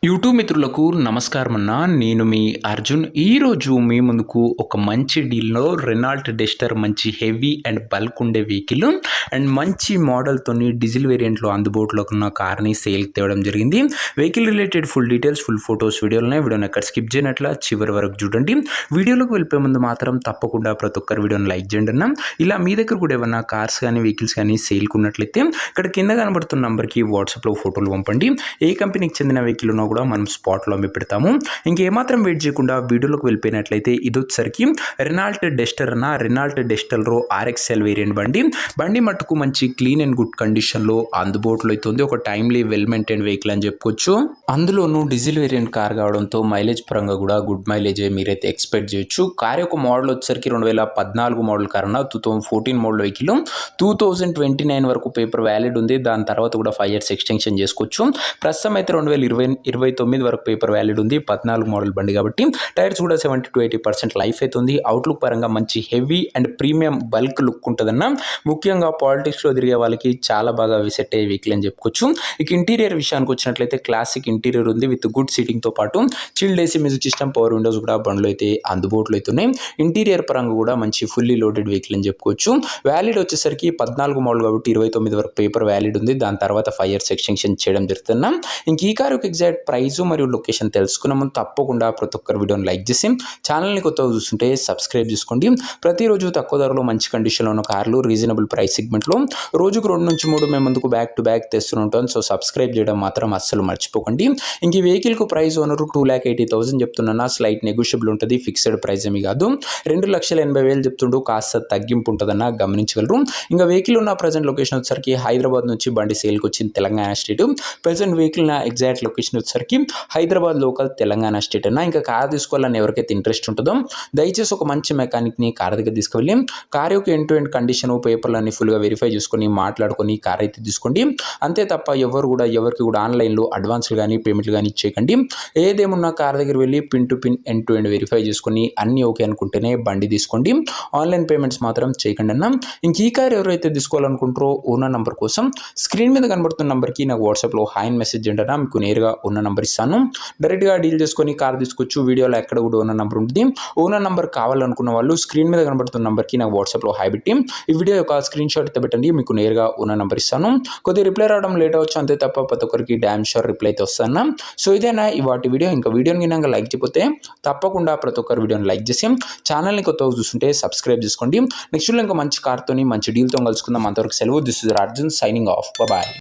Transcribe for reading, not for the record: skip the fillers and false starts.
YouTube మిత్రులకు నమస్కారం అన్న. నేను మీ అర్జున్. ఈరోజు మీ ముందుకు ఒక మంచి డీల్లో రెనాల్ట్ డస్టర్ మంచి హెవీ అండ్ బల్క్ ఉండే వెహికల్ అండ్ మంచి మోడల్తోని డీజిల్ వేరియంట్లో అందుబాటులోకి ఉన్న కార్ని సేల్కి తేవడం జరిగింది. Vehicle related full details, full photos వీడియోని ఎక్కడ స్కిప్ చేయనట్లా చివరి వరకు చూడండి. వీడియోలోకి వెళ్ళిపోయే ముందు మాత్రం తప్పకుండా ప్రతి ఒక్కరు వీడియోని లైక్ చేయండి అన్న. ఇలా మీ దగ్గర కూడా ఏమన్నా కార్స్ కానీ వెహికల్స్ కానీ సేల్కి ఉన్నట్లయితే ఇక్కడ కింద కనబడుతున్న నంబర్కి వాట్సాప్లో ఫోటోలు పంపండి. ఏ కంపెనీకి చెందిన వెహికల్ ఉన్నా కూడా మనం స్పాట్లో అమ్మి పెడతాము. ఇంకేమాత్రం వెయిట్ చేయకుండా వీడియోలోకి వెళ్ళిపోయినట్లయితే ఇది వచ్చేసరికి రెనాల్ట్ డస్టర్ అన్న. రెనాల్ట్ డస్టర్లో RXL వేరియంట్ బండి మట్టుకు మంచి క్లీన్ అండ్ గుడ్ కండిషన్లో అందుబాటులో అవుతుంది. ఒక టైమ్లీ వెల్ మెయింటైన్ వెహికల్ అని చెప్పుకోవచ్చు. అందులోనూ డీజిల్ వేరియంట్ కార్ కావడంతో మైలేజ్ పరంగా కూడా గుడ్ మైలేజే మీరైతే ఎక్స్పెక్ట్ చేయొచ్చు. కార్ యొక్క మోడల్ వచ్చేసరికి 2014 మోడల్ కార్ అన్న. 2014 మోడల్ వెహికల్ 2029 వరకు పేపర్ వ్యాలిడ్ ఉంది. దాని తర్వాత కూడా 5 years ఎక్స్టెన్షన్ చేసుకోవచ్చు. ప్రస్తుతం అయితే 2029 వరకు పేపర్ వ్యాలిడ్ ఉంది. 14 మోడల్ బండి కాబట్టి టైర్స్ కూడా 70 to 80% లైఫ్ అవుతుంది. అవుట్లుక్ పరంగా మంచి heavy and premium bulk look ఉంటుందన్న. ముఖ్యంగా పాలిటిక్స్లో తిరిగే వాళ్ళకి చాలా బాగా సెట్ అయ్యే వెహికల్ అని చెప్పుకోవచ్చు. ఇక ఇంటీరియర్ విషయానికి వచ్చినట్లయితే క్లాసిక్ ఇంటీరియర్ ఉంది విత్ గుడ్ సీటింగ్తో పాటు chilled AC, music system, power Windows కూడా బండ్లో అయితే అందుబాటులో అవుతున్నాయి. ఇంటీరియర్ పరంగా కూడా మంచి ఫుల్లీ లోడెడ్ వెహికల్ అని చెప్పుకోవచ్చు. వ్యాలిడ్ వచ్చేసరికి 14 మోడల్ కాబట్టి 29 వరకు పేపర్ వ్యాలిడ్ ఉంది. దాని తర్వాత 5 years ఎక్స్టెన్షన్ చేయడం జరుగుతున్నా. ఇంక ఈ కార్ యొక్క ఎగ్జాక్ట్ ప్రైస్ మరియు లొకేషన్ తెలుసుకున్న ముందు తప్పకుండా ప్రతి ఒక్కరు వీడియోని లైక్ చేసి ఛానల్ని కొత్తగా చూస్తుంటే సబ్స్క్రైబ్ చేసుకోండి. ప్రతిరోజు తక్కువ ధరలో మంచి కండిషన్లో ఉన్న కార్లు రీజనబుల్ ప్రైస్ సెగ్మెంట్లో రోజుకు 2 నుంచి 3 మేము ముందుకు బ్యాక్ టు బ్యాక్ తెస్తూ ఉంటాం. సో సబ్స్క్రైబ్ చేయడం మాత్రం అస్సలు మర్చిపోకండి. ఇంక ఈ వెహికల్కు ప్రైస్ ఓనరు 2,80,000 చెప్తున్నా. స్లైట్ నెగోషియబుల్ ఉంటుంది. ఫిక్స్డ్ ప్రైస్ ఏమి కాదు. 2,80,000 చెప్తుండు. కాస్త తగ్గింపు ఉంటుందన్న గమనించగలరు. ఇంకా వెహికల్ ఉన్న ప్రజెంట్ లొకేషన్ వచ్చేసరికి హైదరాబాద్ నుంచి బండి సేల్కి వచ్చింది తెలంగాణ స్టేట్. ప్రజెంట్ వెహికల్ నా ఎగ్జాక్ట్ లొకేషన్ వచ్చేసరికి హైదరాబాద్ లోకల్ తెలంగాణ స్టేట్ అన్న. ఇంకా కార్ తీసుకోవాలని ఎవరికైతే ఇంట్రెస్ట్ ఉంటుందో దయచేసి ఒక మంచి మెకానిక్ని కార్ దగ్గర తీసుకువెళ్ళి కార్ యొక్క ఎండ్ టు ఎండ్ కండిషన్, పేపర్లన్నీ ఫుల్గా వెరిఫై చేసుకొని మాట్లాడుకొని కార్ అయితే తీసుకోండి. అంతే తప్ప ఎవరికి కూడా ఆన్లైన్లో అడ్వాన్స్లు కానీ పేమెంట్లు కానీ ఇచ్చేయకండి. ఏదేమున్నా కార్ దగ్గర వెళ్ళి pin to pin end to end verify చేసుకొని అన్నీ ఓకే అనుకుంటేనే బండి తీసుకోండి. ఆన్లైన్ పేమెంట్స్ మాత్రం చేయకండి అన్న. ఇంక ఈ కార్ ఎవరైతే తీసుకోవాలనుకుంటారో ఓనర్ నంబర్ కోసం స్క్రీన్ మీద కనబడుతున్న నంబర్కి నాకు వాట్సాప్లో హాయ్ మెసేజ్ చేయండి. మీకు నేరుగా ఉన్న నంబర్ ఇస్తాను. డైరెక్ట్గా డీల్ చేసుకొని కార్ తీసుకోవచ్చు. వీడియోలో ఎక్కడ కూడా ఓనర్ నంబర్ ఉంటుంది. ఓనర్ నంబర్ కావాలనుకున్న వాళ్ళు స్క్రీన్ మీద కనబడుతున్న నంబర్కి నాకు వాట్సాప్లో హాయ్ పెట్టి ఈ వీడియో యొక్క స్క్రీన్ షాట్ అయితే పెట్టండి. మీకు నేరుగా ఓనర్ నంబర్ ఇస్తాను. కొద్దిగా రిప్లై రావడం లేట్ అవచ్చు, అంతే తప్ప ప్రతి ఒక్కరికి డ్యామ్ షూర్ రిప్లై అయితే వస్తాను. సో ఇదేనా ఇవాటి వీడియో. ఇంకా వీడియోని గినంగా లైక్ చేయకపోతే తప్పకుండా ప్రతి ఒక్కరు వీడియోని లైక్ చేసి ఛానల్ని కొత్తగా చూస్తుంటే సబ్స్క్రైబ్ చేసుకోండి. నెక్స్ట్ ఇంకా మంచి కార్తోని మంచి డీల్తో కలుసుకుందాం. అంతవరకు సెలవు. This is Arjun signing off. Bye.